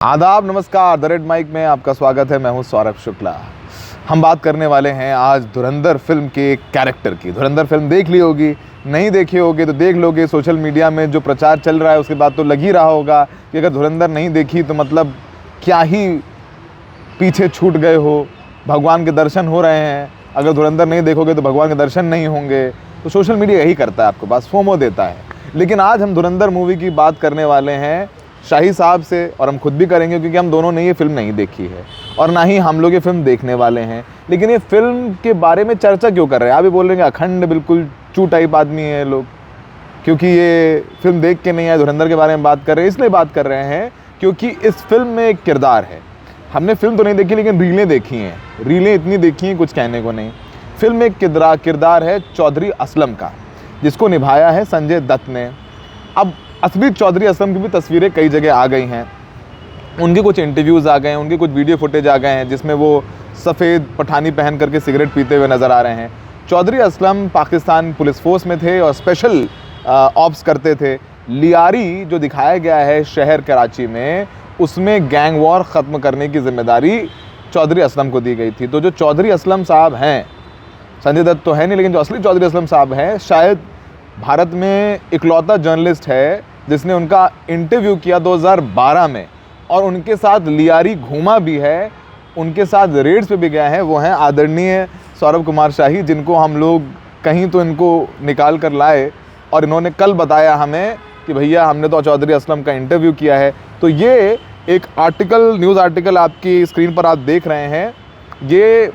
आदाब, नमस्कार। The red mic में आपका स्वागत है। मैं हूं सौरभ शुक्ला। हम बात करने वाले हैं आज धुरंधर फिल्म के कैरेक्टर की। धुरंधर फिल्म देख ली होगी, नहीं देखी होगी तो देख लोगे। सोशल मीडिया में जो प्रचार चल रहा है उसके बाद तो लग ही रहा होगा कि अगर धुरंधर नहीं देखी तो मतलब क्या ही पीछे छूट गए हो, भगवान के दर्शन हो रहे हैं। अगर धुरंधर नहीं देखोगे तो भगवान के दर्शन नहीं होंगे। तो सोशल मीडिया यही करता है, आपको बस फोमो देता है। लेकिन आज हम धुरंधर मूवी की बात करने वाले हैं शाही साहब से, और हम खुद भी करेंगे क्योंकि हम दोनों ने ये फिल्म नहीं देखी है और ना ही हम लोग ये फिल्म देखने वाले हैं। लेकिन ये फिल्म के बारे में चर्चा क्यों कर रहे हैं? आप भी बोल रहे हैं अखंड बिल्कुल चू टाइप आदमी है लोग, क्योंकि ये फिल्म देख के नहीं आए, धुरंधर के बारे में बात कर रहे हैं। इसलिए बात कर रहे हैं क्योंकि इस फिल्म में एक किरदार है। हमने फिल्म तो नहीं देखी लेकिन रीलें देखी हैं। रीलें इतनी देखी हैं कुछ कहने को नहीं। फिल्म में एक किरदार है चौधरी असलम का, जिसको निभाया है संजय दत्त ने। अब असली चौधरी असलम की भी तस्वीरें कई जगह आ गई हैं, उनके कुछ इंटरव्यूज़ आ गए हैं, उनके कुछ वीडियो फुटेज आ गए हैं जिसमें वो सफ़ेद पठानी पहन करके सिगरेट पीते हुए नज़र आ रहे हैं। चौधरी असलम पाकिस्तान पुलिस फोर्स में थे और स्पेशल ऑप्स करते थे। लियारी जो दिखाया गया है शहर कराची में, उसमें गैंग वॉर ख़त्म करने की जिम्मेदारी चौधरी असलम को दी गई थी। तो जो चौधरी असलम साहब हैं, संजय दत्त तो है नहीं, लेकिन जो असली चौधरी असलम साहब हैं शायद भारत में इकलौता जर्नलिस्ट है जिसने उनका इंटरव्यू किया 2012 में, और उनके साथ लियारी घूमा भी है, उनके साथ रेड्स पे भी गया है। वो हैं आदरणीय सौरभ कुमार शाही, जिनको हम लोग कहीं तो इनको निकाल कर लाए और इन्होंने कल बताया हमें कि भैया हमने तो चौधरी असलम का इंटरव्यू किया है। तो ये एक आर्टिकल, न्यूज़ आर्टिकल आपकी स्क्रीन पर आप देख रहे हैं, ये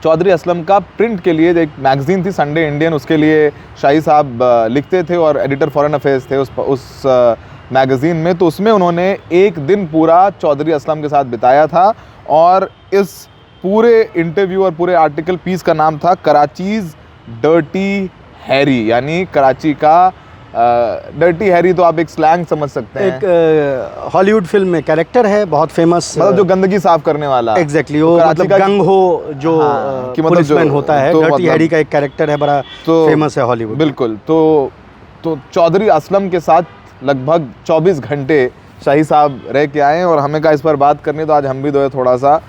चौधरी असलम का प्रिंट के लिए एक मैगज़ीन थी संडे इंडियन, उसके लिए शाही साहब लिखते थे और एडिटर फॉरेन अफेयर्स थे उस मैगज़ीन में। तो उसमें उन्होंने एक दिन पूरा चौधरी असलम के साथ बिताया था और इस पूरे इंटरव्यू और पूरे आर्टिकल पीस का नाम था कराचीज़ डर्टी हैरी, यानी कराची का डर्टी हैरी। तो आप एक स्लैंग समझ सकते हैं, एक हॉलीवुड फिल्म में कैरेक्टर है, बहुत फेमस, मतलब जो गंदगी साफ करने वाला। एग्जैक्टली वो मतलब गंग हो जो पुलिसमैन होता है, डर्टी हैरी का एक कैरेक्टर है, बड़ा फेमस है हॉलीवुड। बिल्कुल। तो चौधरी असलम के साथ लगभग 24 घंटे शाही साहब रह के आए और हमें कहा इस पर बात करनी, तो आज हम भी दो थोड़ा सा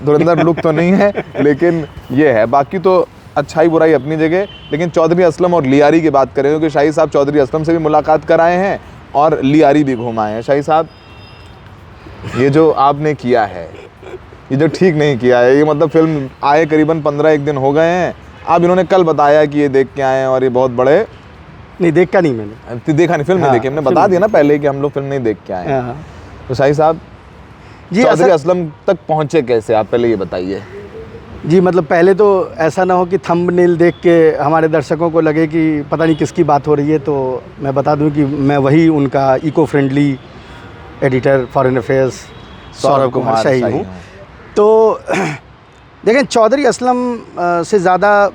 धुरंधर लुक तो नहीं है लेकिन ये है। बाकी तो अच्छाई बुराई अपनी जगह, लेकिन चौधरी असलम और लियारी की बात करें क्योंकि शाही साहब चौधरी असलम से भी मुलाकात कराए हैं और लियारी भी घुमाए हैं। शाही साहब, ये जो आपने किया है, ये जो ठीक नहीं किया है, ये मतलब फिल्म आए करीबन 15 दिन हो गए हैं। अब इन्होंने कल बताया कि ये देख के आए हैं और ये बहुत बड़े नहीं, देखा नहीं मैंने, देखा नहीं, फिल्म नहीं देखी। हमने बता दिया ना पहले कि हम लोग फिल्म नहीं देख के आए हैं। तो शाही साहब जी, चौधरी असलम तक पहुँचे कैसे, आप पहले ये बताइए। जी मतलब पहले तो ऐसा ना हो कि थंबनेल देख के हमारे दर्शकों को लगे कि पता नहीं किसकी बात हो रही है। तो मैं बता दूं कि मैं वही उनका eco friendly editor foreign affairs Saurabh Kumar Shahi हूँ। तो देखें, चौधरी असलम से ज़्यादा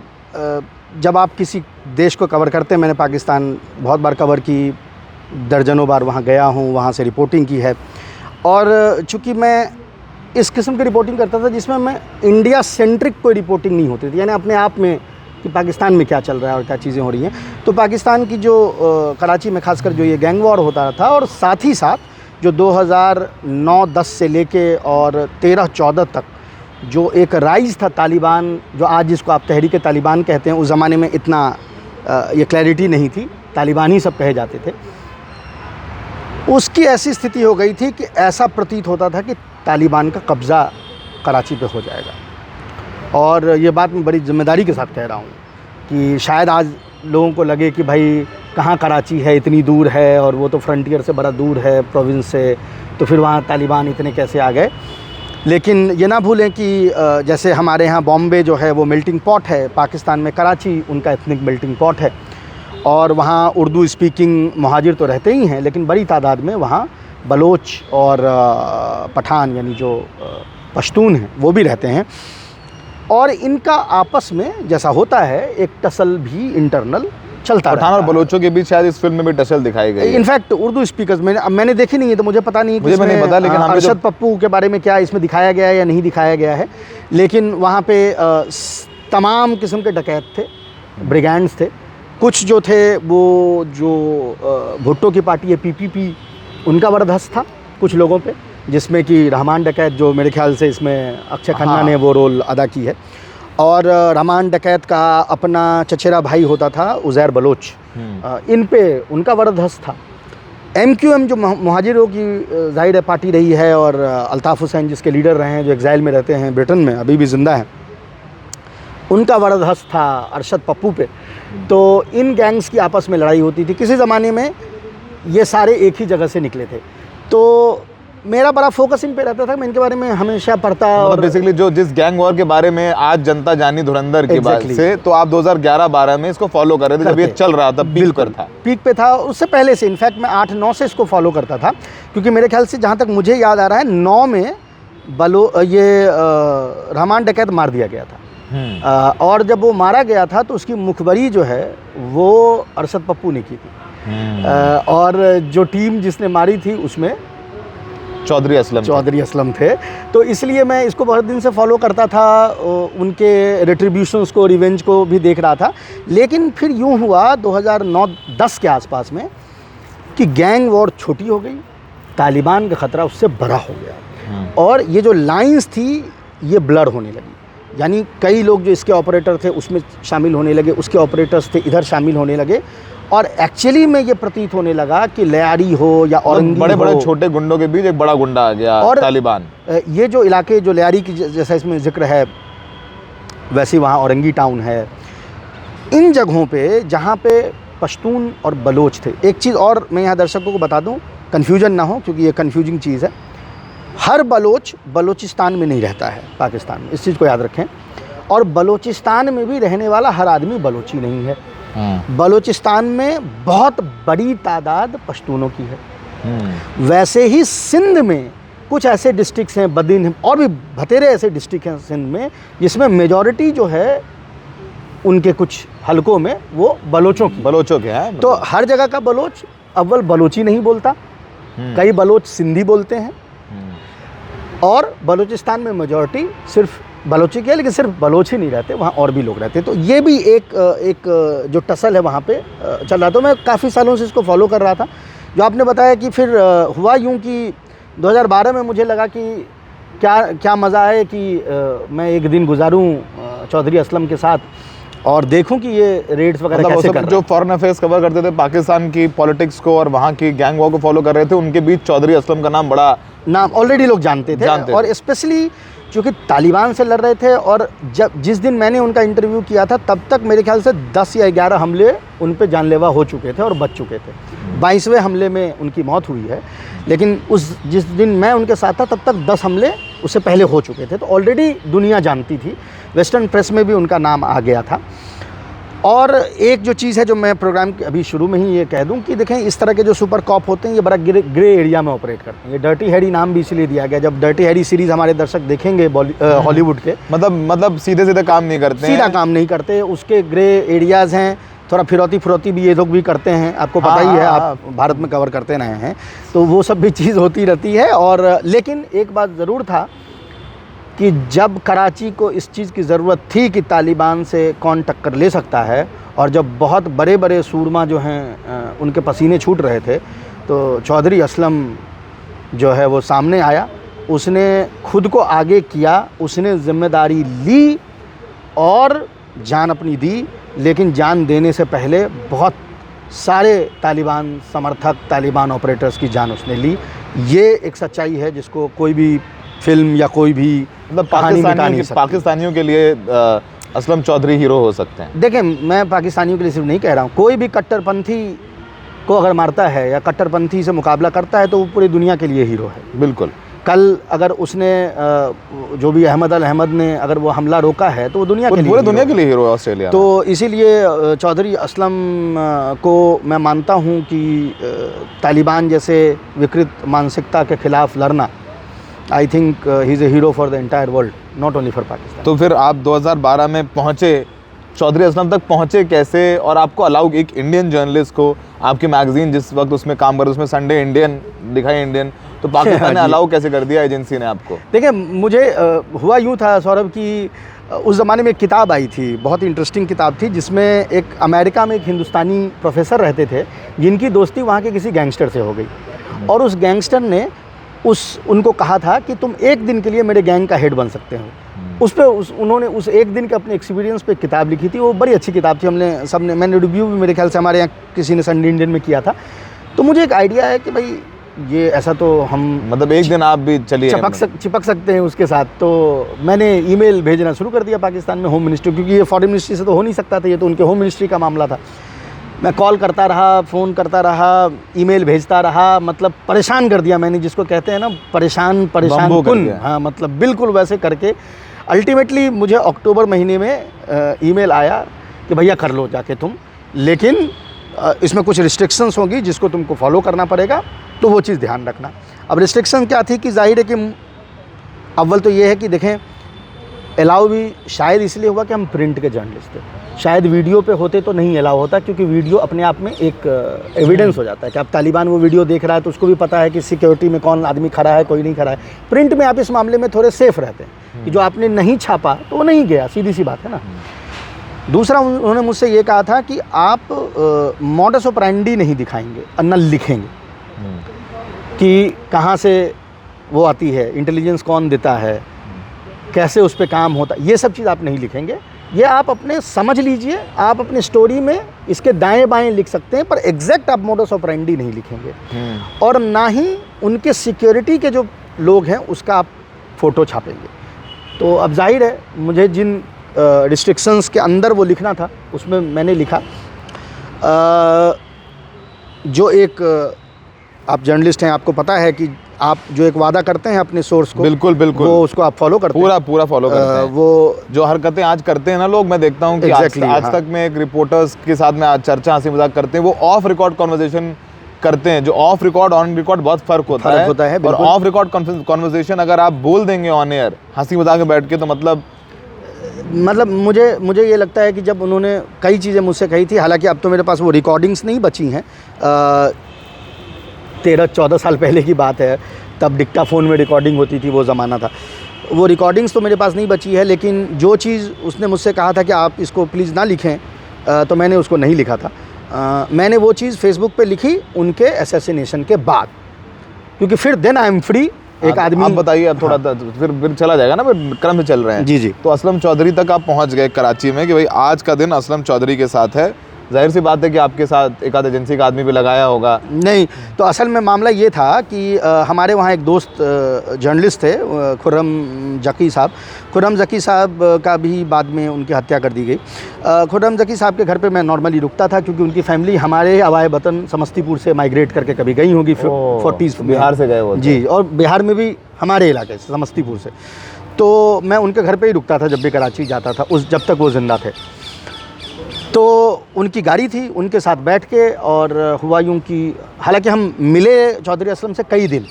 जब आप किसी देश को कवर करते हैं, मैंने पाकिस्तान बहुत बार कवर की, दर्जनों बार वहाँ गया हूँ, वहाँ से रिपोर्टिंग की है। और चूँकि मैं इस किस्म की रिपोर्टिंग करता था जिसमें मैं इंडिया सेंट्रिक कोई रिपोर्टिंग नहीं होती थी, यानी अपने आप में कि पाकिस्तान में क्या चल रहा है और क्या चीज़ें हो रही हैं। तो पाकिस्तान की जो कराची में खासकर जो ये गैंग वॉर होता था, और साथ ही साथ जो 2009-10 से लेके और 13-14 तक जो एक राइज़ था तालिबान, जो आज जिसको आप तहरीक तालिबान कहते हैं, उस ज़माने में इतना ये क्लैरिटी नहीं थी, तालिबान ही सब कहे जाते थे। उसकी ऐसी स्थिति हो गई थी कि ऐसा प्रतीत होता था कि तालिबान का कब्ज़ा कराची पे हो जाएगा। और ये बात मैं बड़ी ज़िम्मेदारी के साथ कह रहा हूँ कि शायद आज लोगों को लगे कि भाई कहाँ कराची है, इतनी दूर है, और वो तो फ्रंटियर से बड़ा दूर है, प्रोविंस से, तो फिर वहाँ तालिबान इतने कैसे आ गए। लेकिन ये ना भूलें कि जैसे हमारे यहाँ बॉम्बे जो है वो मेल्टिंग पॉट है, पाकिस्तान में कराची उनका एथनिक मेल्टिंग पॉट है, और वहाँ उर्दू स्पीकिंग महाजिर तो रहते ही हैं, लेकिन बड़ी तादाद में वहाँ बलोच और पठान यानी जो पश्तून हैं वो भी रहते हैं। और इनका आपस में जैसा होता है एक टसल भी इंटरनल चलता है। पठान और बलोचों के बीच शायद इस फिल्म में भी टसल दिखाई गई है। इनफैक्ट उर्दू स्पीकर्स मैंने देखी नहीं है तो मुझे पता नहीं, मुझे नहीं पता, लेकिन अरशद पप्पू के बारे में क्या इसमें दिखाया गया है या नहीं दिखाया गया है। लेकिन वहाँ पे तमाम किस्म के डकैत थे, ब्रिगेंड्स थे। कुछ जो थे वो जो भुट्टो की पार्टी है PPP, उनका वरदस्त था कुछ लोगों पे, जिसमें कि रहमान डकैत, जो मेरे ख्याल से इसमें अक्षय खन्ना ने वो रोल अदा की है, और रहमान डकैत का अपना चचेरा भाई होता था उज़ैर बलोच। इन पे उनका वरदहस्त था। MQM जो मुहाजिरों की ज़ाहिर है पार्टी रही है, और अल्ताफ़ हुसैन जिसके लीडर रहे हैं, जो एग्ज़ाइल में रहते हैं ब्रिटेन में, अभी भी ज़िंदा हैं, उनका वरदहस्त था अरशद पप्पू पे। तो इन गैंग्स की आपस में लड़ाई होती थी। किसी ज़माने में ये सारे एक ही जगह से निकले थे, तो मेरा बड़ा फोकस इन पे रहता था। मैं इनके बारे में हमेशा पढ़ता, और बेसिकली जो जिस गैंग वॉर के बारे में आज जनता जानी धुरंधर के बाद से, तो आप 2011-12 में इसको फॉलो कर रहे थे, जब ये चल रहा था, पीक पे था। उससे पहले से इनफैक्ट मैं 8-9 से इसको फॉलो करता था, क्योंकि मेरे ख्याल से जहाँ तक मुझे याद आ रहा है 9 में रहमान डकैत मार दिया गया था। और जब वो मारा गया था तो उसकी मुखबरी जो है वो अरशद पप्पू ने की थी। और जो टीम जिसने मारी थी उसमें चौधरी असलम थे। तो इसलिए मैं इसको बहुत दिन से फॉलो करता था, उनके रिट्रीब्यूशंस को, रिवेंज को भी देख रहा था। लेकिन फिर यूँ हुआ 2009-10 के आसपास में कि गैंग वॉर छोटी हो गई, तालिबान का ख़तरा उससे बड़ा हो गया, और ये जो लाइंस थी ये ब्लर होने लगी। यानी कई लोग जो इसके ऑपरेटर थे उसमें शामिल होने लगे, उसके ऑपरेटर्स थे इधर शामिल होने लगे, और एक्चुअली में ये प्रतीत होने लगा कि लयारी हो या औरंगी बड़े बड़े छोटे गुंडों के बीच एक बड़ा गुंडा आ गया, और तालिबान। ये जो इलाके, जो लयारी की जैसा इसमें जिक्र है, वैसे वहाँ औरंगी टाउन है, इन जगहों पे जहाँ पे पश्तून और बलोच थे। एक चीज़ और मैं यहाँ दर्शकों को बता दूँ, कन्फ्यूजन ना हो, क्योंकि ये कन्फ्यूजिंग चीज़ है। हर बलोच बलोचिस्तान में नहीं रहता है पाकिस्तान में, इस चीज़ को याद रखें। और बलोचिस्तान में भी रहने वाला हर आदमी बलोची नहीं है। बलोचिस्तान में बहुत बड़ी तादाद पश्तूनों की है। वैसे ही सिंध में कुछ ऐसे डिस्ट्रिक्ट्स हैं, बदीन और भी भतेरे ऐसे डिस्ट्रिक्ट हैं सिंध में, जिसमें मेजॉरिटी जो है उनके कुछ हलकों में वो बलोचों के हैं। तो हर जगह का बलोच अव्वल बलोची नहीं बोलता, कई बलोच सिंधी बोलते हैं, और बलूचिस्तान में मेजॉरिटी सिर्फ बलोची की है, लेकिन सिर्फ बलोच ही नहीं रहते, वहाँ और भी लोग रहते हैं। तो ये भी एक जो टसल है वहाँ पे चल रहा था। तो मैं काफ़ी सालों से इसको फॉलो कर रहा था। जो आपने बताया कि फिर हुआ यूँ कि 2012 में मुझे लगा कि क्या मज़ा है कि मैं एक दिन गुजारूँ चौधरी असलम के साथ और देखूं कि ये रेड्स वगैरह कैसे कर रहे हैं। जो फॉरेन अफेयर्स कवर करते थे, पाकिस्तान की पॉलिटिक्स को और वहाँ की गैंग वॉर को फॉलो कर रहे थे, उनके बीच चौधरी असलम का नाम ऑलरेडी लोग जानते थे। और स्पेशली चूँकि तालिबान से लड़ रहे थे, और जिस दिन मैंने उनका इंटरव्यू किया था तब तक मेरे ख्याल से 10 या 11 हमले उन पे जानलेवा हो चुके थे और बच चुके थे। 22वें हमले में उनकी मौत हुई है, लेकिन जिस दिन मैं उनके साथ था तब तक 10 हमले उससे पहले हो चुके थे। तो ऑलरेडी दुनिया जानती थी, वेस्टर्न प्रेस में भी उनका नाम आ गया था। और एक जो चीज़ है जो मैं प्रोग्राम के अभी शुरू में ही ये कह दूं कि देखें, इस तरह के जो सुपर कॉप होते हैं ये बड़ा ग्रे एरिया में ऑपरेट करते हैं। ये डर्टी हैरी नाम भी इसलिए दिया गया, जब डर्टी हैरी सीरीज़ हमारे दर्शक देखेंगे हॉलीवुड के, मतलब सीधे काम नहीं करते, सीधा काम नहीं करते, उसके ग्रे एरियाज़ हैं। थोड़ा फिरौती भी ये लोग भी करते हैं, आपको पता ही है, आप भारत में कवर करते रहे हैं, तो वो सब भी चीज़ होती रहती है। और लेकिन एक बात ज़रूर था कि जब कराची को इस चीज़ की ज़रूरत थी कि तालिबान से कौन टक्कर ले सकता है, और जब बहुत बड़े बड़े सूरमा जो हैं उनके पसीने छूट रहे थे, तो चौधरी असलम जो है वो सामने आया, उसने खुद को आगे किया, उसने ज़िम्मेदारी ली और जान अपनी दी। लेकिन जान देने से पहले बहुत सारे तालिबान समर्थक, तालिबान ऑपरेटर्स की जान उसने ली। ये एक सच्चाई है जिसको कोई भी फिल्म या कोई भी मतलब पाकिस्तानियों के लिए असलम चौधरी हीरो हो सकते हैं। देखें, मैं पाकिस्तानियों के लिए सिर्फ नहीं कह रहा हूँ, कोई भी कट्टरपंथी को अगर मारता है या कट्टरपंथी से मुकाबला करता है तो वो पूरी दुनिया के लिए हीरो है। बिल्कुल। कल अगर उसने जो भी अहमद अल अहमद ने अगर वो हमला रोका है तो वो दुनिया के लिए, पूरे दुनिया के लिए हीरो है ऑस्ट्रेलिया। तो इसीलिए चौधरी असलम को मैं मानता हूँ कि तालिबान जैसे विकृत मानसिकता के खिलाफ लड़ना, आई think he is a hero for the entire world, not only for Pakistan. तो फिर आप 2012 में पहुँचे, चौधरी असलम तक पहुँचे कैसे, और आपको अलाउ, एक इंडियन जर्नलिस्ट को, आपकी मैगजीन जिस वक्त उसमें काम कर, उसमें संडे इंडियन दिखाई इंडियन, तो पाकिस्तान ने अलाउ कैसे कर दिया एजेंसी ने आपको? देखिए, मुझे हुआ यूँ था सौरभ कि उस ज़माने में एक किताब आई थी, बहुत ही इंटरेस्टिंग किताब थी, जिसमें एक अमेरिका में एक हिंदुस्तानी प्रोफेसर रहते थे जिनकी दोस्ती वहाँ के किसी गैंगस्टर से हो गई, और उस गैंगस्टर ने उनको कहा था कि तुम एक दिन के लिए मेरे गैंग का हेड बन सकते हो। उस पे उन्होंने उस एक दिन के अपने एक्सपीरियंस पे किताब लिखी थी। वो बड़ी अच्छी किताब थी। मैंने रिव्यू भी मेरे ख्याल से हमारे यहाँ किसी ने संडे इंडियन में किया था। तो मुझे एक आइडिया है कि भाई ये ऐसा तो हम मतलब एक दिन आप भी चलिए चिपक सकते हैं उसके साथ। तो मैंने ईमेल भेजना शुरू कर दिया पाकिस्तान में होम मिनिस्ट्री, क्योंकि ये फॉरेन मिनिस्ट्री से तो हो नहीं सकता था, ये तो उनके होम मिनिस्ट्री का मामला था। मैं कॉल करता रहा, फ़ोन करता रहा, ईमेल भेजता रहा, मतलब परेशान कर दिया मैंने, जिसको कहते हैं ना परेशान कुन। हाँ, मतलब बिल्कुल वैसे करके अल्टीमेटली मुझे अक्टूबर महीने में ईमेल आया कि भैया कर लो जाके तुम, लेकिन इसमें कुछ रिस्ट्रिक्शंस होंगी जिसको तुमको फॉलो करना पड़ेगा, तो वो चीज़ ध्यान रखना। अब रिस्ट्रिक्शन क्या थी कि जाहिर है कि अव्वल तो ये है कि देखें अलाउ भी शायद इसलिए हुआ कि हम प्रिंट के जर्नलिस्ट थे। शायद वीडियो पे होते तो नहीं अलाउ होता, क्योंकि वीडियो अपने आप में एक एविडेंस हो जाता है कि अब तालिबान वो वीडियो देख रहा है तो उसको भी पता है कि सिक्योरिटी में कौन आदमी खड़ा है, कोई नहीं खड़ा है। प्रिंट में आप इस मामले में थोड़े सेफ रहते हैं कि जो आपने नहीं छापा तो वो नहीं गया, सीधी सी बात है ना। दूसरा, उन्होंने मुझसे ये कहा था कि आप मॉडस ऑपरेंडी नहीं दिखाएंगे और न लिखेंगे कि कहाँ से वो आती है, इंटेलिजेंस कौन देता है, कैसे उस पर काम होता है, ये सब चीज़ आप नहीं लिखेंगे। ये आप अपने समझ लीजिए, आप अपने स्टोरी में इसके दाएं बाएं लिख सकते हैं, पर एग्जैक्ट आप मॉडस ऑपरेंडी नहीं लिखेंगे। और ना ही उनके सिक्योरिटी के जो लोग हैं उसका आप फ़ोटो छापेंगे। तो अब जाहिर है मुझे जिन रिस्ट्रिक्शंस के अंदर वो लिखना था उसमें मैंने लिखा, जो एक आप जर्नलिस्ट हैं, आपको पता है कि आप जो एक वादा करते हैं अपने सोर्स को, बिल्कुल वो उसको आप फॉलो करते हैं, पूरा फॉलो करते हैं। वो जो हरकतें आज करते हैं ना लोग, मैं देखता हूँ कि आज तक में एक रिपोर्टर्स के साथ में चर्चा हंसी मजाक करते हैं, वो ऑफ रिकॉर्ड कॉन्वर्सेशन करते हैं। जो ऑफ रिकॉर्ड ऑन रिकॉर्ड बहुत फ़र्क होता है। और ऑफ रिकॉर्ड कॉन्वर्सेशन अगर आप बोल देंगे ऑन एयर हंसी मजाक में बैठ के, तो मतलब मुझे ये लगता है कि जब उन्होंने कई चीज़ें मुझसे कही थी, हालांकि अब तो मेरे पास वो रिकॉर्डिंग्स नहीं बची हैं, 13-14 साल पहले की बात है, तब डिक्टाफोन में रिकॉर्डिंग होती थी, वो ज़माना था। वो रिकॉर्डिंग्स तो मेरे पास नहीं बची है, लेकिन जो चीज़ उसने मुझसे कहा था कि आप इसको प्लीज़ ना लिखें, तो मैंने उसको नहीं लिखा था। मैंने वो चीज़ फेसबुक पे लिखी उनके असैसिनेशन के बाद, क्योंकि फिर देन आई एम फ्री। एक आदमी, आप बताइए, अब थोड़ा फिर चला जाएगा ना, फिर क्रम से चल रहे हैं। जी। तो असलम चौधरी तक आप पहुंच गए कराची में कि भाई आज का दिन असलम चौधरी के साथ है। जाहिर सी बात है कि आपके साथ एक आध एजेंसी का आदमी भी लगाया होगा। नहीं, तो असल में मामला ये था कि हमारे वहाँ एक दोस्त जर्नलिस्ट थे, खुर्रम जकी साहब। खुर्रम जकी साहब का भी बाद में उनकी हत्या कर दी गई। खुर्रम जकी साहब के घर पे मैं नॉर्मली रुकता था, क्योंकि उनकी फैमिली हमारे हवाए वतन समस्तीपुर से माइग्रेट करके कभी गई होगी, 40s बिहार से गए वो जी, और बिहार में भी हमारे इलाके से समस्तीपुर से। तो मैं उनके घर पर ही रुकता था जब भी कराची जाता था, जब तक वो ज़िंदा थे। तो उनकी गाड़ी थी, उनके साथ बैठ के, और हुआ यूँ कि हालांकि हम मिले चौधरी असलम से कई दिन,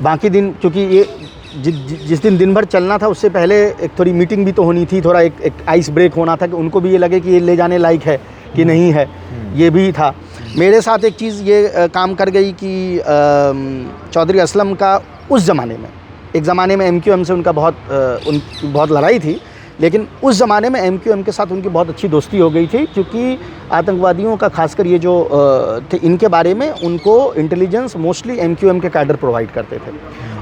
बाकी दिन क्योंकि ये जिस दिन भर चलना था उससे पहले एक थोड़ी मीटिंग भी तो होनी थी, थोड़ा एक आइस ब्रेक होना था कि उनको भी ये लगे कि ये ले जाने लायक है कि नहीं है, ये भी था। मेरे साथ एक चीज़ ये काम कर गई कि चौधरी असलम का उस ज़माने में, एक ज़माने में MQM से उनका बहुत लड़ाई थी, लेकिन उस ज़माने में MQM के साथ उनकी बहुत अच्छी दोस्ती हो गई थी, क्योंकि आतंकवादियों का खासकर ये जो थे, इनके बारे में उनको इंटेलिजेंस मोस्टली MQM के कैडर प्रोवाइड करते थे।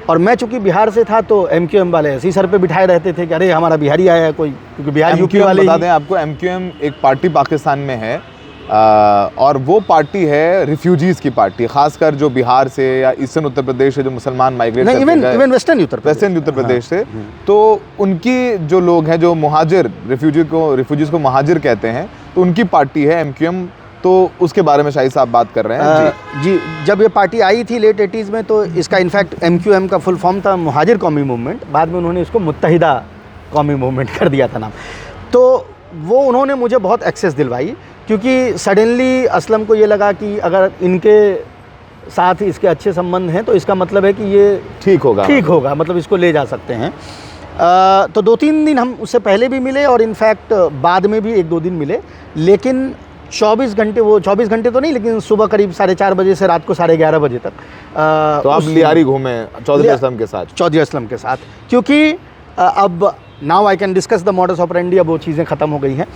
और मैं चूँकि बिहार से था तो MQM वाले ऐसे ही सर पे बिठाए रहते थे कि अरे हमारा बिहारी आया है कोई, क्योंकि बिहार यूपी वाले। बता दें आपको, MQM एक पार्टी पाकिस्तान में है, और वो पार्टी है रिफ्यूजीज़ की पार्टी, खासकर जो बिहार से या ईस्टर्न उत्तर प्रदेश से जो मुसलमान माइग्रेट करके गए, इवन वेस्टर्न उत्तर प्रदेश से, तो उनकी जो लोग हैं, जो मुहाजिर रिफ्यूजीज़ को मुहाजिर कहते हैं, तो उनकी पार्टी है MQM। तो उसके बारे में शाहिद साहब बात कर रहे हैं। जी, जब ये पार्टी आई थी लेट 80s में, तो इसका इनफैक्ट MQM का फुल फॉर्म था मुहाजिर कौमी मूवमेंट, बाद में उन्होंने इसको मुत्तहिदा कौमी मूवमेंट कर दिया था नाम। तो वो उन्होंने मुझे बहुत एक्सेस दिलवाई, क्योंकि सडनली असलम को ये लगा कि अगर इनके साथ इसके अच्छे संबंध हैं तो इसका मतलब है कि ये ठीक होगा, मतलब इसको ले जा सकते हैं। तो 2-3 दिन हम उससे पहले भी मिले, और इनफैक्ट बाद में भी 1-2 दिन मिले, लेकिन 24 घंटे तो नहीं, लेकिन सुबह करीब 4:30 बजे से रात को 11:30 बजे तक। तो आप लियारी घूमे चौधरी असलम के साथ, क्योंकि अब now I can discuss the modus operandi, अब वो चीज़ें ख़त्म हो गई हैं।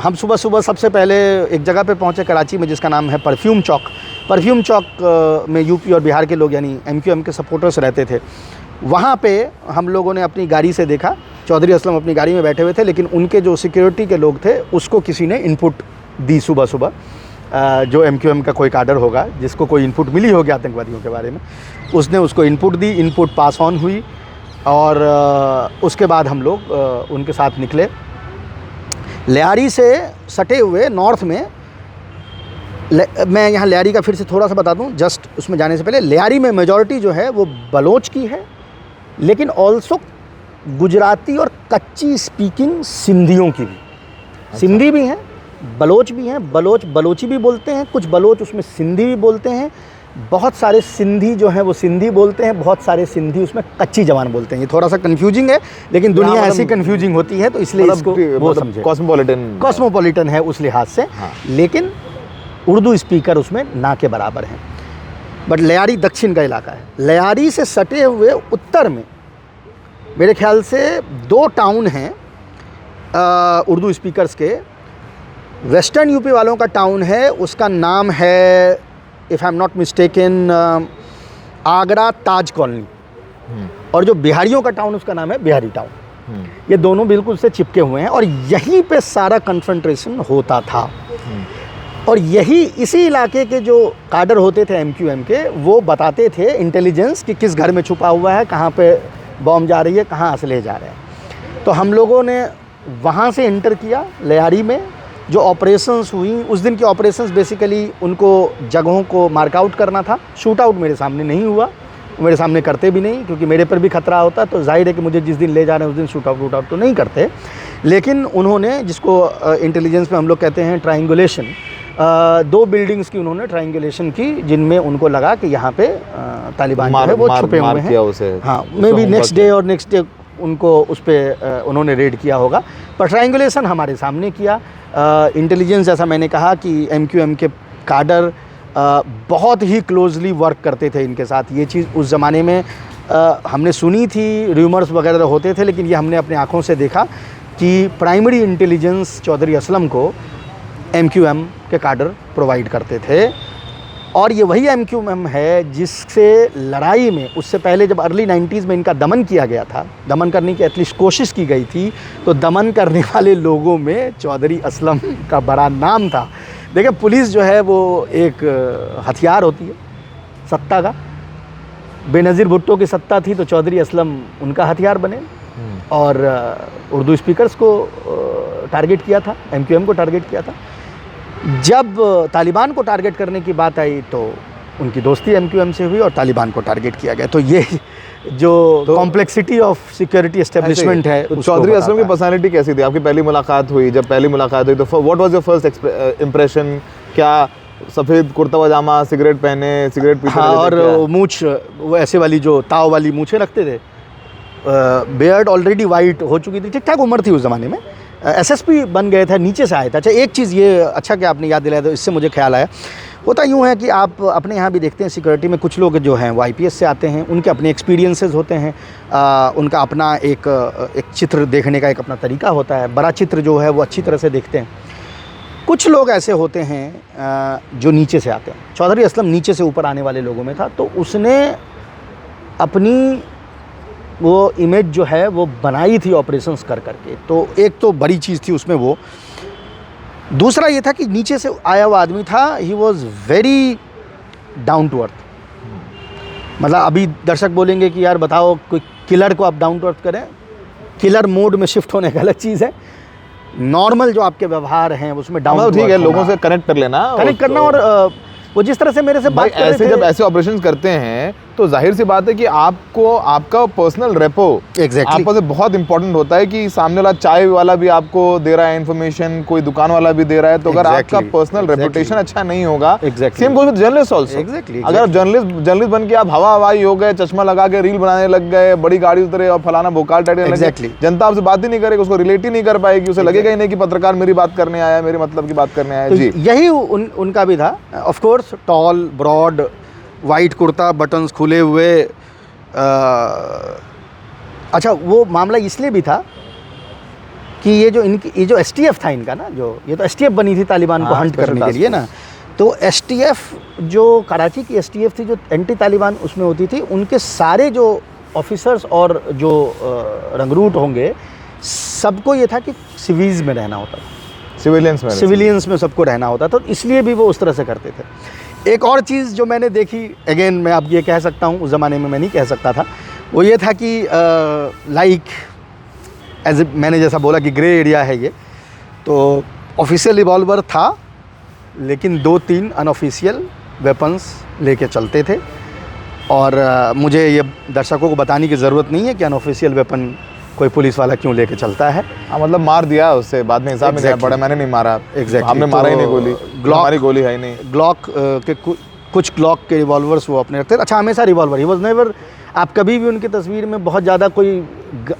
हम सुबह सबसे पहले एक जगह पे पहुंचे कराची में, जिसका नाम है परफ्यूम चौक। परफ्यूम चौक में यूपी और बिहार के लोग यानी MQM के सपोर्टर्स रहते थे। वहाँ पे हम लोगों ने अपनी गाड़ी से देखा, चौधरी असलम अपनी गाड़ी में बैठे हुए थे, लेकिन उनके जो सिक्योरिटी के लोग थे उसको किसी ने इनपुट दी सुबह सुबह, जो MQM का कोई काडर होगा जिसको कोई इनपुट मिली होगी आतंकवादियों के बारे में, उसने उसको input the, input pass on हुई और उसके बाद हम लोग उनके साथ निकले। लियारी से सटे हुए नॉर्थ में, मैं यहाँ लियारी का फिर से थोड़ा सा बता दूँ जस्ट उसमें जाने से पहले, लियारी में मेजॉरिटी जो है वो बलोच की है, लेकिन ऑल्सो गुजराती और कच्ची स्पीकिंग सिंधियों की भी। सिंधी भी हैं, बलोच भी हैं, बलोची भी बोलते हैं, कुछ बलोच उसमें सिंधी भी बोलते हैं, बहुत सारे सिंधी जो हैं वो सिंधी बोलते हैं, बहुत सारे सिंधी उसमें कच्ची जबान बोलते हैं। ये थोड़ा सा कंफ्यूजिंग है, लेकिन दुनिया ऐसी कंफ्यूजिंग होती है तो इसलिए इसको वो समझे कॉस्मोपॉलिटन है उस लिहाज से। हाँ। लेकिन उर्दू स्पीकर उसमें ना के बराबर हैं। बट लियारी दक्षिण का इलाका है। लियारी से सटे हुए उत्तर में मेरे ख्याल से 2 टाउन हैं उर्दू स्पीकर्स के। वेस्टर्न यूपी वालों का टाउन है, उसका नाम है if I am not mistaken Agra Taj colony, और जो बिहारियों का टाउन उसका नाम है बिहारी टाउन। ये दोनों बिल्कुल से चिपके हुए हैं और यहीं पे सारा कन्फ्रंटेशन होता था। और यही इसी इलाके के जो काडर होते थे MQM के, वो बताते थे इंटेलिजेंस कि किस घर में छुपा हुआ है, कहाँ पे बॉम्ब जा रही है, कहाँ असले जा रहे हैं। तो हम लोगों ने वहाँ से एंटर किया लियारी में। जो ऑपरेशंस हुई उस दिन की ऑपरेशंस बेसिकली उनको जगहों को मार्कआउट करना था। शूट आउट मेरे सामने नहीं हुआ, मेरे सामने करते भी नहीं, क्योंकि मेरे पर भी खतरा होता, तो जाहिर है कि मुझे जिस दिन ले जा रहे हैं उस दिन शूट आउट तो नहीं करते। लेकिन उन्होंने, जिसको इंटेलिजेंस में हम लोग कहते हैं ट्रायंगुलेशन, 2 बिल्डिंग्स की उन्होंने ट्रायंगुलेशन की, जिनमें उनको लगा कि यहाँ पे तालिबान जो है वो छुपे हुए हैं। हाँ, मे बी नेक्स्ट डे उनको उस पर उन्होंने रेड किया होगा, पर ट्रायंगुलेशन हमारे सामने किया। इंटेलिजेंस, जैसा मैंने कहा कि MQM के काडर बहुत ही क्लोजली वर्क करते थे इनके साथ। ये चीज़ उस ज़माने में हमने सुनी थी, र्यूमर्स वगैरह होते थे, लेकिन ये हमने अपने आँखों से देखा कि प्राइमरी इंटेलिजेंस चौधरी असलम को MQM के काडर प्रोवाइड करते थे। और ये वही MQM है जिससे लड़ाई में, उससे पहले जब अर्ली 90s में इनका दमन किया गया था, दमन करने की एटलीस्ट कोशिश की गई थी, तो दमन करने वाले लोगों में चौधरी असलम का बड़ा नाम था। देखिए, पुलिस जो है वो एक हथियार होती है सत्ता का। बेनज़ीर भुट्टो की सत्ता थी तो चौधरी असलम उनका हथियार बने, और उर्दू स्पीकर्स को टारगेट किया था, MQM को टारगेट किया था। जब तालिबान को टारगेट करने की बात आई तो उनकी दोस्ती MQM से हुई और तालिबान को टारगेट किया गया। तो ये जो कॉम्प्लेक्सिटी ऑफ सिक्योरिटी एस्टेब्लिशमेंट है। तो चौधरी असलम की पर्सनालिटी कैसी थी? आपकी पहली मुलाकात हुई, जब पहली मुलाकात हुई तो what was your first impression? क्या सफ़ेद कुर्ता पजामा, सिगरेट पहने, सिगरेट पीते? हाँ, और मूछ वो ऐसे वाली जो ताव वाली मूछें रखते थे, बियर्ड ऑलरेडी वाइट हो चुकी थी, ठीक ठाक उम्र थी उस ज़माने में। SSP बन गए थे, नीचे से आए थे। अच्छा, एक चीज़ ये अच्छा कि आपने याद दिलाया, तो इससे मुझे ख्याल आया। होता यूँ है कि आप अपने यहाँ भी देखते हैं सिक्योरिटी में कुछ लोग जो हैं वो IPS से आते हैं, उनके अपने एक्सपीरियंसेस होते हैं, उनका अपना एक चित्र देखने का एक अपना तरीका होता है, बड़ा चित्र जो है वो अच्छी तरह से देखते हैं। कुछ लोग ऐसे होते हैं जो नीचे से आते हैं। चौधरी असलम नीचे से ऊपर आने वाले लोगों में था, तो उसने अपनी वो इमेज जो है वो बनाई थी ऑपरेशंस कर करके। तो एक तो बड़ी चीज़ थी उसमें वो। दूसरा ये था कि नीचे से आया हुआ आदमी था, he was very down to earth. मतलब अभी दर्शक बोलेंगे कि यार बताओ, कोई किलर को आप डाउन टू अर्थ करें, किलर मोड में शिफ्ट होने का अलग चीज़ है। नॉर्मल जो आपके व्यवहार हैं उसमें डाउन, ठीक है, लोगों से कनेक्ट करना और वो जिस तरह से मेरे से बात ऐसे जब ऐसे ऑपरेशंस करते हैं तो जाहिर सी बात है कि आपको आपका पर्सनल रेपो आपको से बहुत इंपॉर्टेंट होता है कि सामने वाला चाय वाला भी आपको दे रहा है इन्फॉर्मेशन, कोई दुकान वाला भी दे रहा है, तो अगर आपका पर्सनल रेपुटेशन अच्छा नहीं होगा, same goes with journalist also. अगर आप जर्नलिस्ट बन के आप हवाई हो गए, चश्मा लगा के रील बनाने लग गए, बड़ी गाड़ी उतरे और फलाना भोकाल टाइट लग गए, जनता आपसे बात ही नहीं करेगी, उसको रिलेट ही नहीं कर पाएगी, उसे लगेगा ही नहीं कि पत्रकार मेरी बात करने आया, मेरे मतलब की बात करने आया। जी, यही उनका भी था। Of course tall, broad, white kurta, buttons खुले हुए। अच्छा, वो मामला इसलिए भी था कि ये जो STF था इनका ना, जो ये तो STF बनी थी तालिबान को हंट करने के लिए ना, तो एसटीएफ जो कराची की एसटीएफ थी, जो एंटी तालिबान उसमें होती थी, उनके सारे जो ऑफिसर्स और जो रंगरूट होंगे, सबको ये था कि सिविल्स में रहना होता था, सिविलियंस में सबको रहना होता था, तो इसलिए भी वो उस तरह से करते थे। एक और चीज़ जो मैंने देखी, अगेन मैं अब ये कह सकता हूँ, उस ज़माने में मैं नहीं कह सकता था, वो ये था कि लाइक एज मैंने जैसा बोला कि ग्रे एरिया है ये, तो ऑफिशियल रिवॉल्वर था, लेकिन 2-3 अनऑफिशियल वेपन्स लेके चलते थे। और मुझे ये दर्शकों को बताने की ज़रूरत नहीं है कि अनऑफिशियल वेपन कोई पुलिस वाला क्यों लेके चलता है। हाँ, मतलब मार दिया उससे बाद में हिसाब में देना पड़ा, मैंने नहीं मारा, हमने मारा ही नहीं गोली, हमारी गोली है ही नहीं। ग्लॉक के कुछ ग्लॉक के रिवॉल्वर्स वो अपने रखते थे। अच्छा, हमेशा रिवॉल्वर, ही वॉज नेवर, आप कभी भी उनकी तस्वीर में बहुत ज़्यादा कोई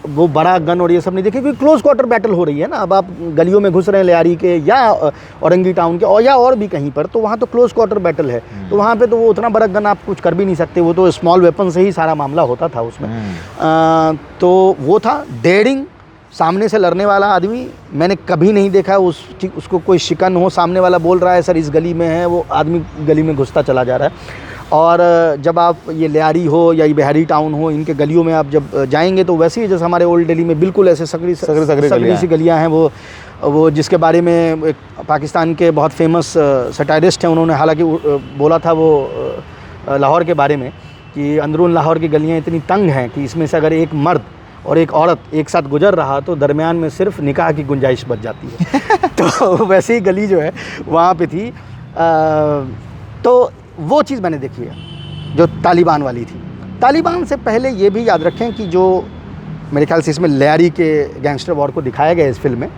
वो बड़ा गन और ये सब नहीं देखे, क्योंकि क्लोज क्वार्टर बैटल हो रही है ना। अब आप गलियों में घुस रहे हैं लियारी के या औरंगी टाउन के और या और भी कहीं पर, तो वहाँ तो क्लोज क्वार्टर बैटल है, तो वहाँ पे तो वो उतना बड़ा गन आप कुछ कर भी नहीं सकते, वो तो स्मॉल वेपन से ही सारा मामला होता था उसमें। तो वो था डेयरिंग, सामने से लड़ने वाला आदमी मैंने कभी नहीं देखा उसको कोई शिकन हो, सामने वाला बोल रहा है सर इस गली में है, वो आदमी गली में घुसता चला जा रहा है। और जब आप ये लियारी हो या ये बिहारी टाउन हो, इनके गलियों में आप जब जाएंगे तो वैसे ही जैसे हमारे ओल्ड दिल्ली में बिल्कुल ऐसे सकरी सी गलियाँ हैं, वो जिसके बारे में एक पाकिस्तान के बहुत फेमस सटायरिस्ट हैं, उन्होंने हालांकि बोला था वो लाहौर के बारे में कि अंदरून लाहौर की गलियाँ इतनी तंग हैं कि इसमें से अगर एक मर्द और एक औरत एक साथ गुजर रहा तो दरमियान में सिर्फ निकाह की गुंजाइश बच जाती है। तो वैसे ही गली जो है वहाँ पे थी। तो वो चीज़ मैंने देखी है जो तालिबान वाली थी। तालिबान से पहले ये भी याद रखें कि जो मेरे ख्याल से इसमें लियारी के गैंगस्टर वॉर को दिखाया गया इस फिल्म में,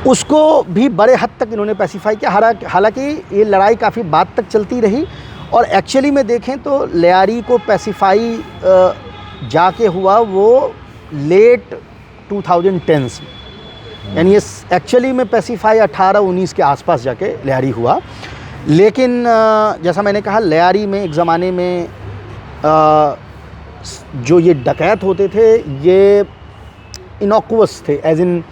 उसको भी बड़े हद तक इन्होंने पैसिफाई किया। हालांकि ये लड़ाई काफ़ी बाद तक चलती रही, और एक्चुअली में देखें तो लियारी को पैसिफाई जाके हुआ वो लेट 2010s में, यानी ये एक्चुअली में पैसिफाई 18-19 के आसपास जाके लियारी हुआ। लेकिन जैसा मैंने कहा, लियारी में एक ज़माने में जो ये डकैत होते थे ये इनॉक्वस थे, एज इन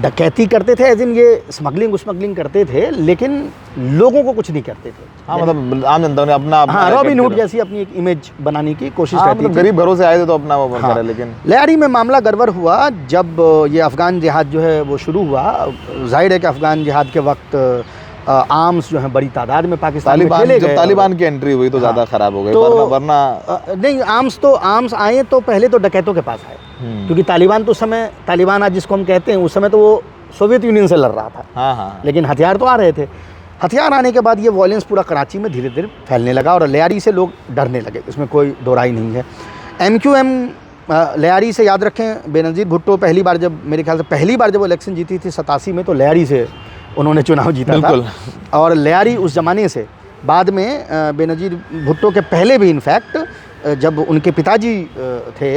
डकैती करते थे, एज इन ये स्मगलिंग करते थे, लेकिन लोगों को कुछ नहीं करते थे। हाँ, मतलब आम जनता ने अपना रॉबिन हुड जैसी अपनी एक इमेज बनाने की कोशिश करती थी। मतलब गरीब घरों से आए थे तो अपना वो बनता रहा। लेकिन लियारी में मामला गड़बड़ हुआ जब ये अफ़गान जिहाद जो है वो शुरू हुआ। जाहिर है कि अफ़गान जिहाद के वक्त आर्म्स जो हैं बड़ी तादाद में पाकिस्तान में चले गए। जब तालिबान की एंट्री हुई तो ज़्यादा ख़राब हो गई, वरना नहीं, आर्म्स आए तो पहले तो डकैतों के पास आए, क्योंकि तालिबान तो उस समय, तालिबान आज जिसको हम कहते हैं, उस समय तो वो सोवियत यूनियन से लड़ रहा था। हाँ। लेकिन हथियार तो आ रहे थे। हथियार आने के बाद ये वॉयलेंस पूरा कराची में धीरे धीरे फैलने लगा और लियारी से लोग डरने लगे, इसमें कोई दो राय नहीं है। MQM लियारी से, याद रखें, बेनज़ीर भुट्टो पहली बार जब, मेरे ख्याल से पहली बार जब वो इलेक्शन जीती थी 87 में, तो लियारी से उन्होंने चुनाव जीता था। और लियारी उस ज़माने से, बाद में बेनज़ीर भुट्टो के पहले भी इनफैक्ट जब उनके पिताजी थे,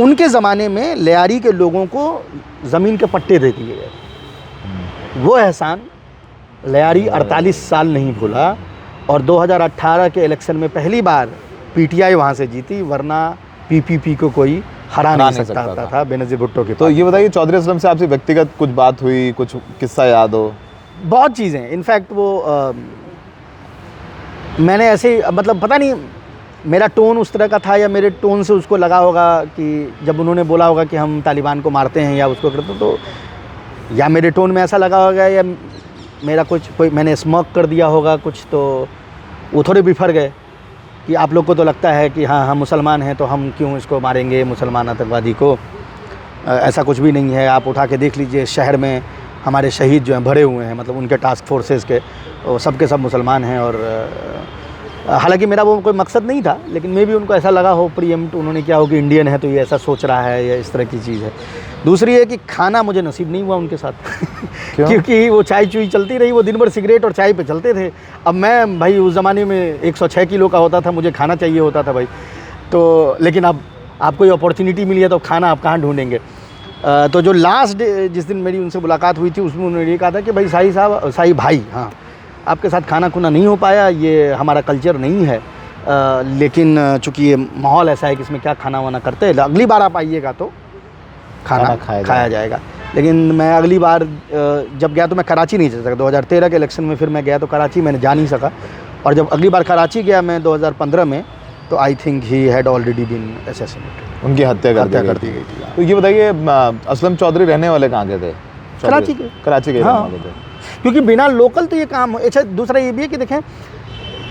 उनके ज़माने में लियारी के लोगों को ज़मीन के पट्टे दे दिए गए। वो एहसान लियारी 48 साल नहीं भूला, और 2018 के इलेक्शन में पहली बार PTI वहाँ से जीती, वरना PPP को कोई हरा नहीं सकता था बेनज़ीर भुट्टो के। तो ये बताइए, चौधरी असलम से आपसे व्यक्तिगत कुछ बात हुई, कुछ किस्सा याद हो? बहुत चीज़ें, इनफैक्ट वो मैंने ऐसे, मतलब पता नहीं मेरा टोन उस तरह का था या मेरे टोन से उसको लगा होगा कि जब उन्होंने बोला होगा कि हम तालिबान को मारते हैं या उसको करते, तो या मेरे टोन में ऐसा लगा होगा या मेरा कोई मैंने स्मॉक कर दिया होगा कुछ, तो वो थोड़े बिफर गए कि आप लोग को तो लगता है कि हाँ हम मुसलमान हैं तो हम क्यों इसको मारेंगे, मुसलमान आतंकवादी को। ऐसा कुछ भी नहीं है। आप उठा के देख लीजिए, शहर में हमारे शहीद जो हैं भरे हुए हैं, मतलब उनके टास्क फोर्सेस के, सब के सब मुसलमान हैं। और हालांकि मेरा वो कोई मकसद नहीं था, लेकिन मे भी उनको ऐसा लगा हो, प्रीएम्प्ट उन्होंने क्या हो कि इंडियन है तो ये ऐसा सोच रहा है या इस तरह की चीज़ है। दूसरी है कि खाना मुझे नसीब नहीं हुआ उनके साथ क्योंकि वो चाय चुई चलती रही, वो दिन भर सिगरेट और चाय पे चलते थे। अब मैं भाई उस ज़माने में 106 किलो का होता था, मुझे खाना चाहिए होता था भाई, तो लेकिन अब आपको ये अपॉर्चुनिटी मिली है तो खाना आप कहाँ ढूंढेंगे। तो जो लास्ट डे जिस दिन मेरी उनसे मुलाकात हुई थी, उसमें उन्होंने ये कहा था कि भाई साई भाई, हाँ आपके साथ खाना खुना नहीं हो पाया, ये हमारा कल्चर नहीं है, लेकिन चूँकि ये माहौल ऐसा है कि इसमें क्या खाना वाना करते हैं, अगली बार आप आइएगा तो खाना खाया जाएगा। लेकिन मैं अगली बार जब गया तो मैं कराची नहीं जा सका। 2013 के इलेक्शन में फिर मैं गया तो कराची मैंने जा नहीं सका, और जब अगली बार कराची गया मैं 2015 में, तो I think he had already been assassinated, उनकी हत्या कर दी गई थी। तो ये बताइए, असलम चौधरी रहने वाले कहाँ के थे? कराची के। कराची के हाँ। रहने वाले थे, क्योंकि बिना लोकल तो ये काम। अच्छा, दूसरा ये भी है कि देखें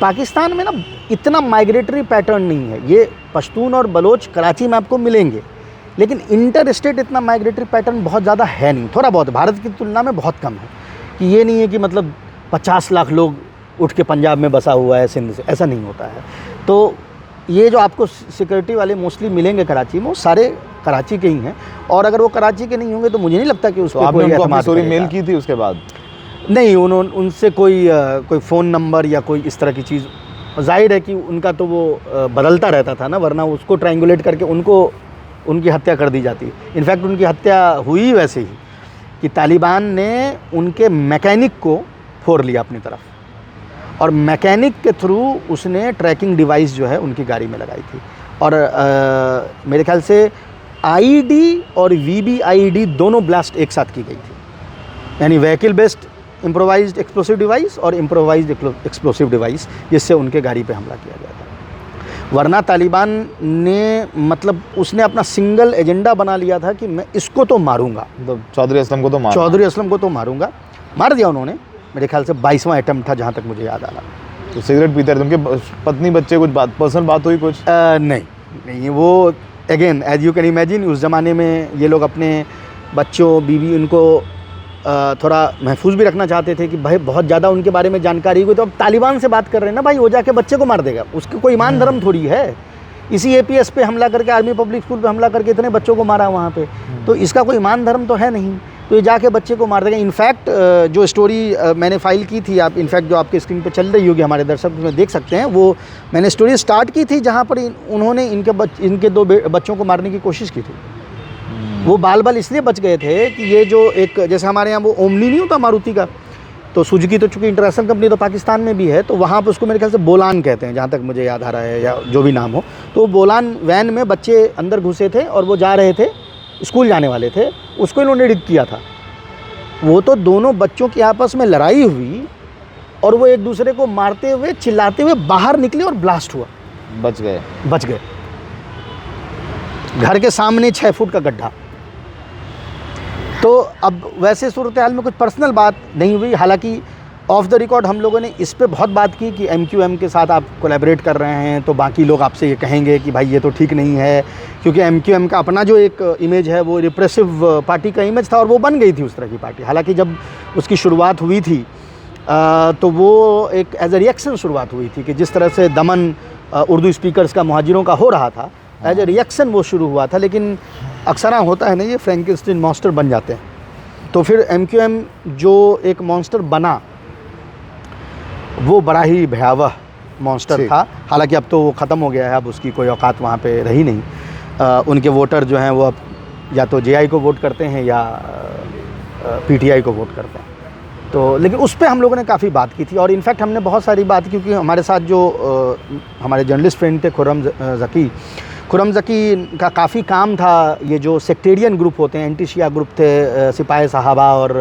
पाकिस्तान में ना इतना माइग्रेटरी पैटर्न नहीं है। ये पश्तून और बलोच कराची में आपको मिलेंगे, लेकिन इंटर स्टेट इतना माइग्रेटरी पैटर्न बहुत ज़्यादा है नहीं, थोड़ा बहुत, भारत की तुलना में बहुत कम है। कि ये नहीं है कि मतलब 50 लाख लोग उठ के पंजाब में बसा हुआ है सिंध से, ऐसा नहीं होता है। तो ये जो आपको सिक्योरिटी वाले मोस्टली मिलेंगे कराची में, वो सारे कराची के ही हैं, और अगर वो कराची के नहीं होंगे तो मुझे नहीं लगता कि उसको आपने कोई उनको अपनी एतमाद स्टोरी करेगा। मेल की थी उसके बाद? नहीं, उनसे कोई फ़ोन नंबर या कोई इस तरह की चीज़, जाहिर है कि उनका तो वो बदलता रहता था ना, वरना उसको ट्रायंगुलेट करके उनकी हत्या कर दी जाती। इनफैक्ट उनकी हत्या हुई वैसे ही कि तालिबान ने उनके मैकेनिक को फोड़ लिया अपनी तरफ, और मैकेनिक के थ्रू उसने ट्रैकिंग डिवाइस जो है उनकी गाड़ी में लगाई थी। और मेरे ख्याल से आईडी और वीबीआईडी दोनों ब्लास्ट एक साथ की गई थी, यानी vehicle based improvised explosive device और इम्प्रोवाइज्ड एक्सप्लोसिव डिवाइस, जिससे उनके गाड़ी पे हमला किया गया था। वरना तालिबान ने मतलब उसने अपना सिंगल एजेंडा बना लिया था कि मैं इसको तो मारूंगा, तो चौधरी असलम को तो मारा, चौधरी असलम को तो मारूंगा। मार दिया उन्होंने, मेरे ख्याल से 22वां अटेम्प्ट था जहाँ तक मुझे याद आ रहा। तो सिगरेट पीते रहे, उनके पत्नी बच्चे कुछ बात, पर्सनल बात हुई कुछ? नहीं, वो again as you can imagine, उस ज़माने में ये लोग अपने बच्चों बीवी उनको थोड़ा महफूज भी रखना चाहते थे कि भाई बहुत ज़्यादा उनके बारे में जानकारी हुई तो अब तालिबान से बात कर रहे हैं ना भाई, वो जाके बच्चे को मार देगा, उसके कोई ईमान धर्म थोड़ी है। इसी एपीएस पे हमला करके, आर्मी पब्लिक स्कूल पे हमला करके इतने बच्चों को मारा वहाँ पे, तो इसका कोई ईमान धर्म तो है नहीं, तो ये जाके बच्चे को मार देगा। इनफैक्ट जो स्टोरी मैंने फाइल की थी, आप इनफैक्ट जो आपके स्क्रीन पे चल रही होगी, हमारे दर्शक उसमें देख सकते हैं, वो मैंने स्टोरी स्टार्ट की थी जहाँ पर उन्होंने इनके दो बच्चों को मारने की कोशिश की थी। वो बाल इसलिए बच गए थे कि ये जो एक, जैसे हमारे यहाँ वो ओमनी नहीं होता मारुति का, तो सुजुकी तो चूँकि इंटरनेशनल कंपनी तो पाकिस्तान में भी है, तो वहाँ पर उसको मेरे ख्याल से बोलान कहते हैं, जहाँ तक मुझे याद आ रहा है, या जो भी नाम हो। तो बोलान वैन में बच्चे अंदर घुसे थे और वो जा रहे थे, स्कूल जाने वाले थे, उसको इन्होंने डिग किया था। वो तो दोनों बच्चों की आपस में लड़ाई हुई और वो एक दूसरे को मारते हुए चिल्लाते हुए बाहर निकले और ब्लास्ट हुआ, बच गए। घर के सामने 6 फुट का गड्ढा। तो अब वैसे सूरत हाल में कुछ पर्सनल बात नहीं हुई, हालांकि ऑफ द रिकॉर्ड हम लोगों ने इस पे बहुत बात की कि MQM के साथ आप कोलैबोरेट कर रहे हैं, तो बाकी लोग आपसे ये कहेंगे कि भाई ये तो ठीक नहीं है, क्योंकि MQM का अपना जो एक इमेज है वो रिप्रेसिव पार्टी का इमेज था, और वो बन गई थी उस तरह की पार्टी। हालांकि जब उसकी शुरुआत हुई थी तो वो एक एज ए रिएक्शन शुरुआत हुई थी कि जिस तरह से दमन उर्दू स्पीकर्स का मुहाजिरों का हो रहा था, एज ए रिएक्शन वो शुरू हुआ था। लेकिन अक्सर होता है ना, ये फ्रैंकेनस्टाइन मॉन्स्टर बन जाते हैं। तो फिर MQM जो एक मॉन्स्टर बना वो बड़ा ही भयावह मॉन्स्टर था। हालांकि अब तो वो ख़त्म हो गया है, अब उसकी कोई औकात वहाँ पे रही नहीं। उनके वोटर जो हैं वो अब या तो JI को वोट करते हैं या PTI को वोट करते हैं। तो लेकिन उस पर हम लोगों ने काफ़ी बात की थी, और इनफैक्ट हमने बहुत सारी बात, क्योंकि हमारे साथ जो हमारे जर्नलिस्ट फ्रेंड थे खुरम ज़की का काफ़ी काम था, ये जो सेक्टेरियन ग्रुप होते हैं, एंटी शिया ग्रुप थे, सिपाही साहबा और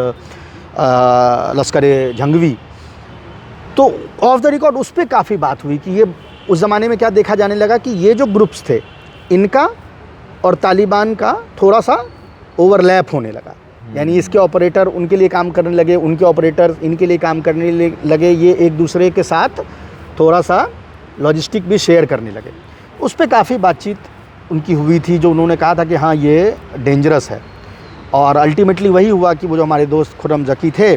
लश्कर जंगवी, तो ऑफ द रिकॉर्ड उस पर काफ़ी बात हुई कि ये उस ज़माने में क्या देखा जाने लगा कि ये जो ग्रुप्स थे इनका और तालिबान का थोड़ा सा ओवरलैप होने लगा, यानी इसके ऑपरेटर उनके लिए काम करने लगे, उनके ऑपरेटर इनके लिए काम करने लगे, ये एक दूसरे के साथ थोड़ा सा लॉजिस्टिक भी शेयर करने लगे। उस पर काफ़ी बातचीत उनकी हुई थी, जो उन्होंने कहा था कि हाँ ये डेंजरस है, और अल्टीमेटली वही हुआ कि वो जो हमारे दोस्त खुरम ज़की थे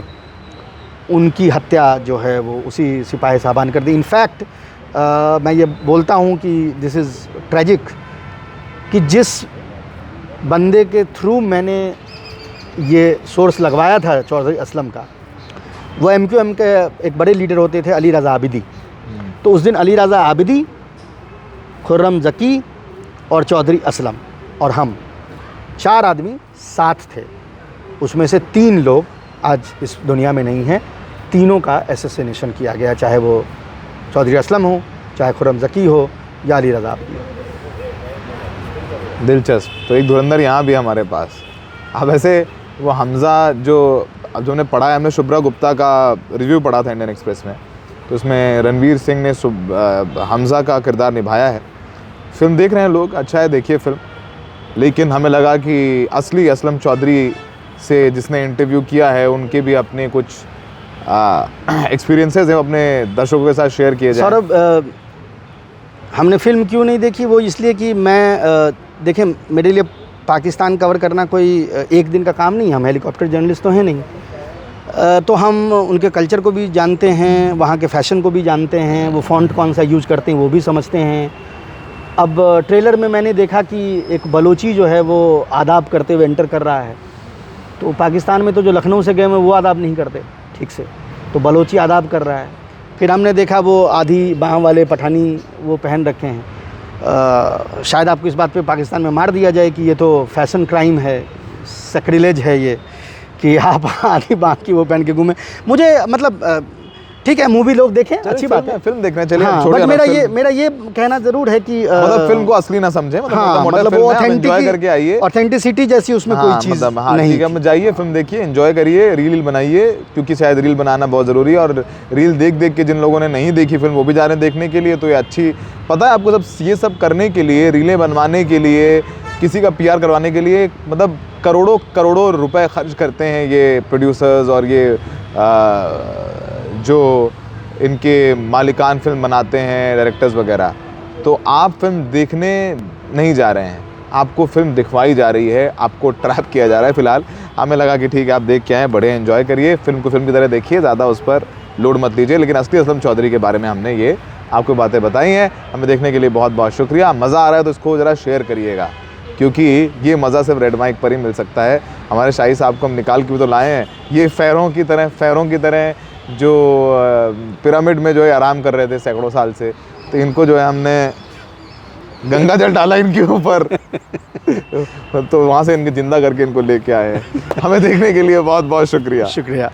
उनकी हत्या जो है वो उसी सिपाही साहबान कर दी। इनफैक्ट मैं ये बोलता हूँ कि दिस इज़ ट्रेजिक कि जिस बंदे के थ्रू मैंने ये सोर्स लगवाया था चौधरी असलम का, वो MQM के एक बड़े लीडर होते थे, अली रज़ा आबिदी। तो उस दिन अली रज़ा आबिदी, खुर्रम ज़की और चौधरी असलम और हम 4 आदमी साथ थे। उसमें से 3 लोग आज इस दुनिया में नहीं हैं, तीनों का असैसिनेशन किया गया, चाहे वो चौधरी असलम हो, चाहे खुर्रम ज़की हो या अली रज़ा आबिदी हो। दिलचस्प। तो एक धुरंधर यहाँ भी हमारे पास। अब ऐसे वो हमज़ा जो हमने पढ़ा है, हमने शुभ्रा गुप्ता का रिव्यू पढ़ा था इंडियन एक्सप्रेस में, तो उसमें रणवीर सिंह ने हमज़ा का किरदार निभाया है। फ़िल्म देख रहे हैं लोग, अच्छा है, देखिए फ़िल्म। लेकिन हमें लगा कि असली असलम चौधरी से जिसने इंटरव्यू किया है उनके भी अपने कुछ एक्सपीरियंसेस हैं, अपने दर्शकों के साथ शेयर किए जाए। सौरभ, हमने फिल्म क्यों नहीं देखी, वो इसलिए कि मैं देखें, मेरे लिए पाकिस्तान कवर करना कोई एक दिन का काम नहीं है। हम हेलीकॉप्टर जर्नलिस्ट तो हैं नहीं, तो हम उनके कल्चर को भी जानते हैं, वहाँ के फैशन को भी जानते हैं, वो फ़ॉन्ट कौन सा यूज़ करते हैं वो भी समझते हैं। अब ट्रेलर में मैंने देखा कि एक बलोची जो है वो आदाब करते हुए एंटर कर रहा है, तो पाकिस्तान में तो जो लखनऊ से गए हैं वो आदाब नहीं करते ठीक से, तो बलोची आदाब कर रहा है। फिर हमने देखा वो आधी बाँह वाले पठानी वो पहन रखे हैं। शायद आपको इस बात पे पाकिस्तान में मार दिया जाए कि ये तो फैशन क्राइम है, सैक्रिलेज है ये, कि आप आधी बाँह की वो पहन के घूमें। मुझे मतलब ठीक है, मूवी लोग देखें, अच्छी बात है, फिल्म देखना चलिए। हाँ, बट मेरा ये कहना ज़रूर है कि मतलब फिल्म को असली ना समझे, मतलब वो ऑथेंटिसिटी जैसी उसमें कोई चीज़ नहीं। ठीक है, जाइए फिल्म देखिए, एंजॉय करिए, रील बनाइए, क्योंकि शायद रील बनाना बहुत ज़रूरी है। और रील देख देख के जिन लोगों ने नहीं देखी फिल्म वो भी जा रहे हैं देखने के लिए, तो ये अच्छी, पता है आपको, सब ये सब करने के लिए, रीलें बनवाने के लिए, किसी का PR करवाने के लिए, मतलब करोड़ों करोड़ों रुपए खर्च करते हैं ये प्रोड्यूसर्स और ये जो इनके मालिकान फिल्म बनाते हैं, डायरेक्टर्स वगैरह। तो आप फिल्म देखने नहीं जा रहे हैं, आपको फिल्म दिखवाई जा रही है, आपको ट्रैप किया जा रहा है। फ़िलहाल हमें लगा कि ठीक है, आप देख के आएँ, बड़े एंजॉय करिए फिल्म को, फिल्म की तरह देखिए, ज़्यादा उस पर लोड मत लीजिए। लेकिन असली असलम चौधरी के बारे में हमने ये आपको बातें बताई हैं। हमें देखने के लिए बहुत बहुत शुक्रिया। मज़ा आ रहा है तो इसको ज़रा शेयर करिएगा, क्योंकि ये मज़ा सिर्फ रेड माइक पर ही मिल सकता है। हमारे शाही साहब को हम निकाल के भी तो लाए हैं, ये फैरों की तरह जो पिरामिड में जो है आराम कर रहे थे सैकड़ों साल से, तो इनको जो है हमने गंगा जल डाला इनके ऊपर तो वहाँ से इनके ज़िंदा करके इनको लेके आए हैं। हमें देखने के लिए बहुत बहुत शुक्रिया।